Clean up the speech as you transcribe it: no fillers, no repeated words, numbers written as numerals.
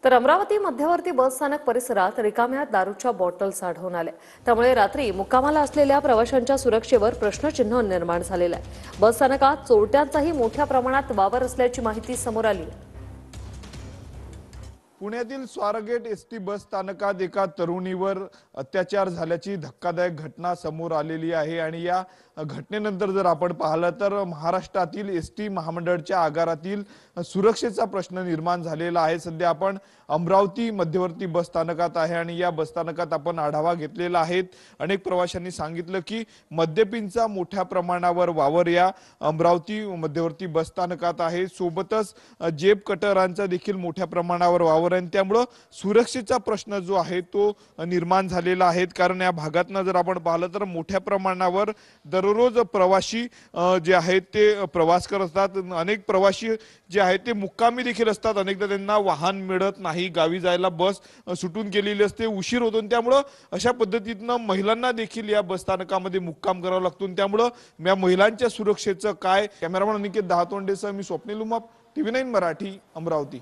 तर अमरावती मध्यवर्ती बस स्थानक परिसरात रिकाम्या दारूच्या बॉटल्स आढळून आल्या। त्यामुळे रात्री मुक्कामाला असलेल्या प्रवाशांच्या सुरक्षेवर प्रश्नचिन्ह निर्माण झालेलं आहे। बस स्थानकात चोरट्यांचाही मोठ्या प्रमाणात वावर असल्याची माहिती समोर आली आहे। पुण्यातील स्वारगेट एसटी बस स्थानकात एका तरुणीवर अत्याचार झाल्याची धक्कादायक घटना समोर आलेली आहे आणि या घटनेनंतर जर आपण पाहिलं तर महाराष्ट्रातील एसटी महामंडळाच्या आगारातील सुरक्षेचा प्रश्न निर्माण झालेला आहे। सध्या आपण अमरावती मध्यवर्ती बस स्थानकात आहे आणि या बस स्थानकात आपण आढावा घेतलेला आहे। अनेक प्रवाशांनी सांगितलं की मद्यपींचा मोठ्या प्रमाणावर वावर या अमरावती मध्यवर्ती बस स्थानकात आहे। सोबतच जेब कटरांचा देखील मोठ्या प्रमाणावर वावर आणि त्यामुळे सुरक्षेचा प्रश्न जो आहे तो निर्माण झालेला आहे। कारण या भागातनं जर आपण पाहिलं तर मोठ्या प्रमाणावर दररोज प्रवासी जे आहेत ते प्रवास करत असतात। अनेक प्रवासी जे आहेत ते मुक्कामी देखील असतात। अनेकदा त्यांना वाहन मिळत नाही, गावी जायला बस सुटून गेलेली असते, उशीर होतो। त्यामुळे अशा पद्धतीने महिलांना देखील या बस स्थानकामध्ये मुक्काम करावा लागतो। त्यामुळे या महिलांच्या सुरक्षेचं काय? कॅमेरामन अनिकेत दहातोंडेसह मी स्वप्नील उमाप, TV9 मराठी, अमरावती।